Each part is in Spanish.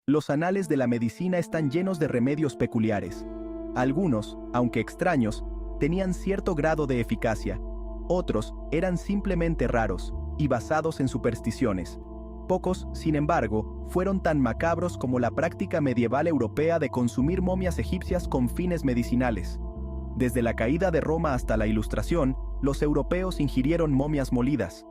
Los anales de la medicina están llenos de remedios peculiares. Algunos, aunque extraños, tenían cierto grado de eficacia. Otros eran simplemente raros y basados en supersticiones. Pocos, sin embargo, fueron tan macabros como la práctica medieval europea de consumir momias egipcias con fines medicinales. Desde la caída de Roma hasta la Ilustración, los europeos ingirieron momias molidas.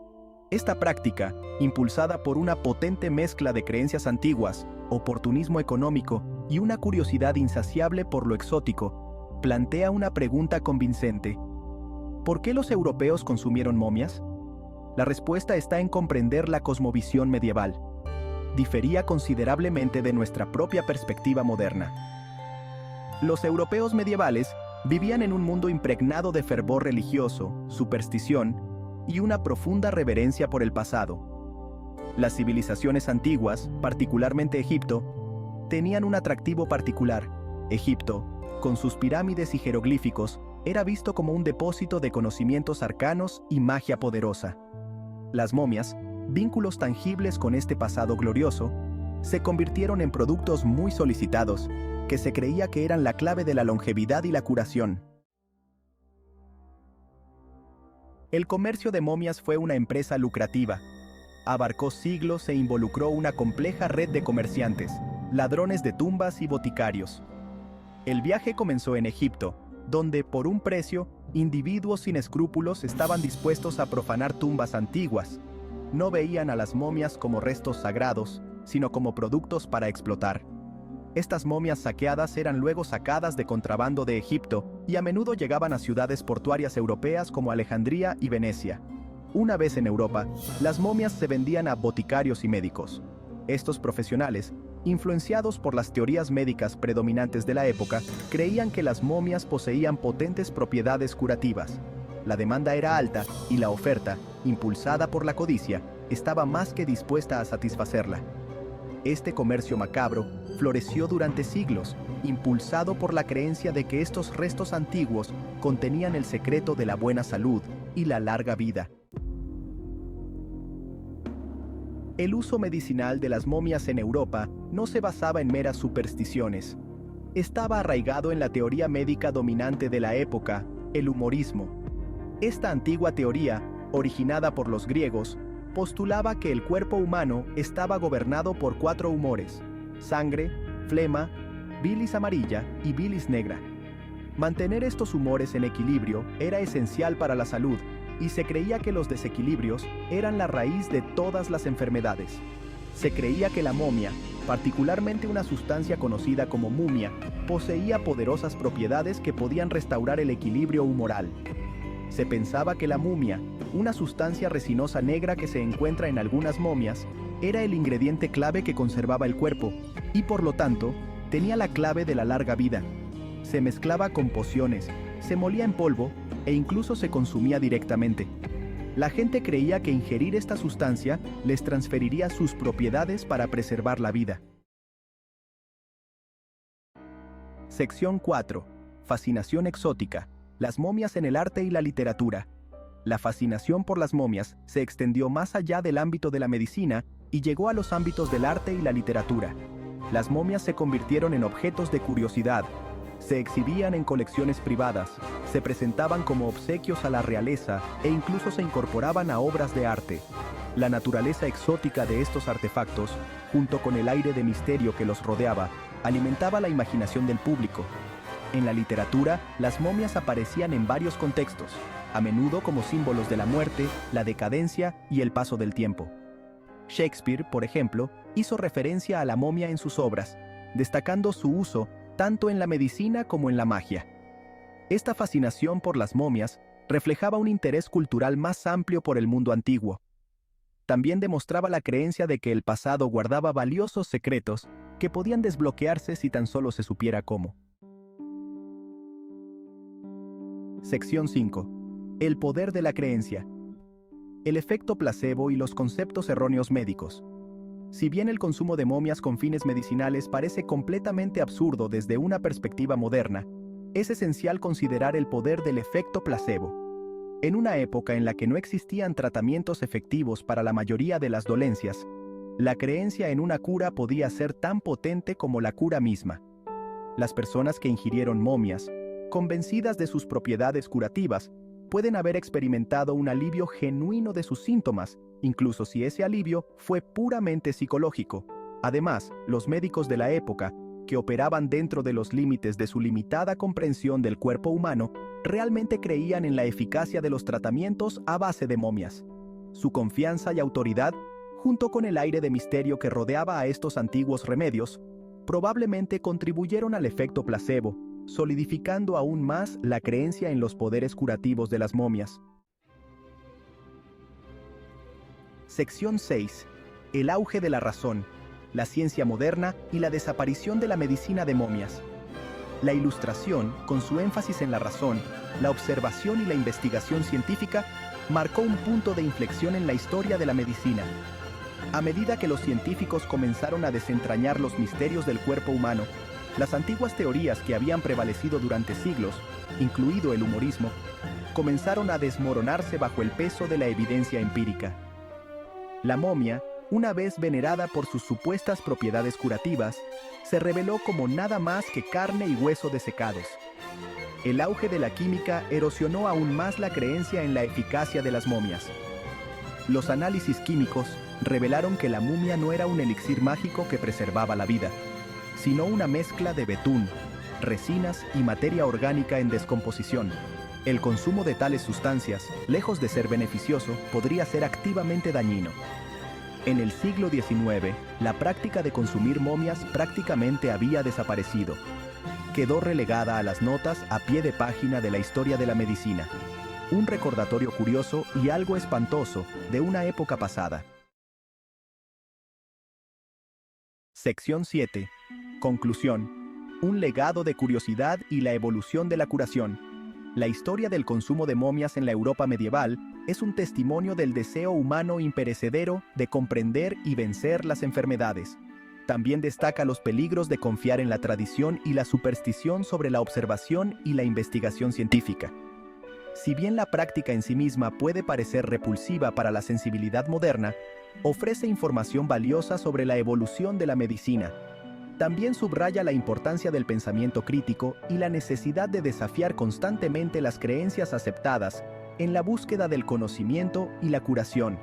Esta práctica, impulsada por una potente mezcla de creencias antiguas, oportunismo económico y una curiosidad insaciable por lo exótico, plantea una pregunta convincente. ¿Por qué los europeos consumieron momias? La respuesta está en comprender la cosmovisión medieval. Difería considerablemente de nuestra propia perspectiva moderna. Los europeos medievales vivían en un mundo impregnado de fervor religioso, superstición y una profunda reverencia por el pasado. Las civilizaciones antiguas, particularmente Egipto, tenían un atractivo particular. Egipto, con sus pirámides y jeroglíficos, era visto como un depósito de conocimientos arcanos y magia poderosa. Las momias, vínculos tangibles con este pasado glorioso, se convirtieron en productos muy solicitados, que se creía que eran la clave de la longevidad y la curación. El comercio de momias fue una empresa lucrativa. Abarcó siglos e involucró una compleja red de comerciantes, ladrones de tumbas y boticarios. El viaje comenzó en Egipto, donde, por un precio, individuos sin escrúpulos estaban dispuestos a profanar tumbas antiguas. No veían a las momias como restos sagrados, sino como productos para explotar. Estas momias saqueadas eran luego sacadas de contrabando de Egipto y a menudo llegaban a ciudades portuarias europeas como Alejandría y Venecia. Una vez en Europa, las momias se vendían a boticarios y médicos. Estos profesionales, influenciados por las teorías médicas predominantes de la época, creían que las momias poseían potentes propiedades curativas. La demanda era alta y la oferta, impulsada por la codicia, estaba más que dispuesta a satisfacerla. Este comercio macabro floreció durante siglos, impulsado por la creencia de que estos restos antiguos contenían el secreto de la buena salud y la larga vida. El uso medicinal de las momias en Europa no se basaba en meras supersticiones. Estaba arraigado en la teoría médica dominante de la época, el humorismo. Esta antigua teoría, originada por los griegos, postulaba que el cuerpo humano estaba gobernado por 4 humores: sangre, flema, bilis amarilla y bilis negra. Mantener estos humores en equilibrio era esencial para la salud, y se creía que los desequilibrios eran la raíz de todas las enfermedades. Se creía que la momia, particularmente una sustancia conocida como mumia, poseía poderosas propiedades que podían restaurar el equilibrio humoral. Se pensaba que la mumia, una sustancia resinosa negra que se encuentra en algunas momias, era el ingrediente clave que conservaba el cuerpo, y por lo tanto, tenía la clave de la larga vida. Se mezclaba con pociones, se molía en polvo e incluso se consumía directamente. La gente creía que ingerir esta sustancia les transferiría sus propiedades para preservar la vida. Sección 4. Fascinación exótica. Las momias en el arte y la literatura. La fascinación por las momias se extendió más allá del ámbito de la medicina y llegó a los ámbitos del arte y la literatura. Las momias se convirtieron en objetos de curiosidad, se exhibían en colecciones privadas, se presentaban como obsequios a la realeza e incluso se incorporaban a obras de arte. La naturaleza exótica de estos artefactos, junto con el aire de misterio que los rodeaba, alimentaba la imaginación del público. En la literatura, las momias aparecían en varios contextos, a menudo como símbolos de la muerte, la decadencia y el paso del tiempo. Shakespeare, por ejemplo, hizo referencia a la momia en sus obras, destacando su uso tanto en la medicina como en la magia. Esta fascinación por las momias reflejaba un interés cultural más amplio por el mundo antiguo. También demostraba la creencia de que el pasado guardaba valiosos secretos que podían desbloquearse si tan solo se supiera cómo. Sección 5. El poder de la creencia. El efecto placebo y los conceptos erróneos médicos. Si bien el consumo de momias con fines medicinales parece completamente absurdo desde una perspectiva moderna, es esencial considerar el poder del efecto placebo. En una época en la que no existían tratamientos efectivos para la mayoría de las dolencias, La creencia en una cura podía ser tan potente como la cura misma. Las personas que ingirieron momias, convencidas de sus propiedades curativas, pueden haber experimentado un alivio genuino de sus síntomas, incluso si ese alivio fue puramente psicológico. Además, los médicos de la época, que operaban dentro de los límites de su limitada comprensión del cuerpo humano, realmente creían en la eficacia de los tratamientos a base de momias. Su confianza y autoridad, junto con el aire de misterio que rodeaba a estos antiguos remedios, probablemente contribuyeron al efecto placebo, solidificando aún más la creencia en los poderes curativos de las momias. Sección 6. El auge de la razón, la ciencia moderna y la desaparición de la medicina de momias. La Ilustración, con su énfasis en la razón, la observación y la investigación científica, marcó un punto de inflexión en la historia de la medicina. A medida que los científicos comenzaron a desentrañar los misterios del cuerpo humano, las antiguas teorías que habían prevalecido durante siglos, incluido el humorismo, comenzaron a desmoronarse bajo el peso de la evidencia empírica. La momia, una vez venerada por sus supuestas propiedades curativas, se reveló como nada más que carne y hueso desecados. El auge de la química erosionó aún más la creencia en la eficacia de las momias. Los análisis químicos revelaron que la momia no era un elixir mágico que preservaba la vida, sino una mezcla de betún, resinas y materia orgánica en descomposición. El consumo de tales sustancias, lejos de ser beneficioso, podría ser activamente dañino. En el siglo XIX, la práctica de consumir momias prácticamente había desaparecido. Quedó relegada a las notas a pie de página de la historia de la medicina. Un recordatorio curioso y algo espantoso de una época pasada. Sección 7. Conclusión. Un legado de curiosidad y la evolución de la curación. La historia del consumo de momias en la Europa medieval es un testimonio del deseo humano imperecedero de comprender y vencer las enfermedades. También destaca los peligros de confiar en la tradición y la superstición sobre la observación y la investigación científica. Si bien la práctica en sí misma puede parecer repulsiva para la sensibilidad moderna, ofrece información valiosa sobre la evolución de la medicina. También subraya la importancia del pensamiento crítico y la necesidad de desafiar constantemente las creencias aceptadas en la búsqueda del conocimiento y la curación.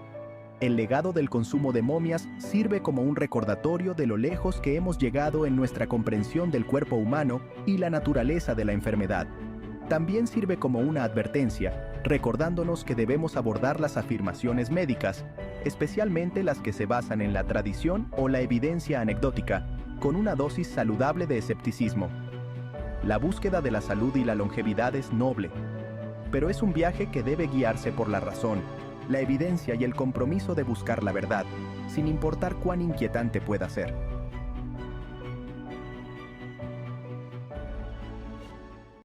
El legado del consumo de momias sirve como un recordatorio de lo lejos que hemos llegado en nuestra comprensión del cuerpo humano y la naturaleza de la enfermedad. También sirve como una advertencia, recordándonos que debemos abordar las afirmaciones médicas, especialmente las que se basan en la tradición o la evidencia anecdótica, con una dosis saludable de escepticismo. La búsqueda de la salud y la longevidad es noble, pero es un viaje que debe guiarse por la razón, la evidencia y el compromiso de buscar la verdad, sin importar cuán inquietante pueda ser.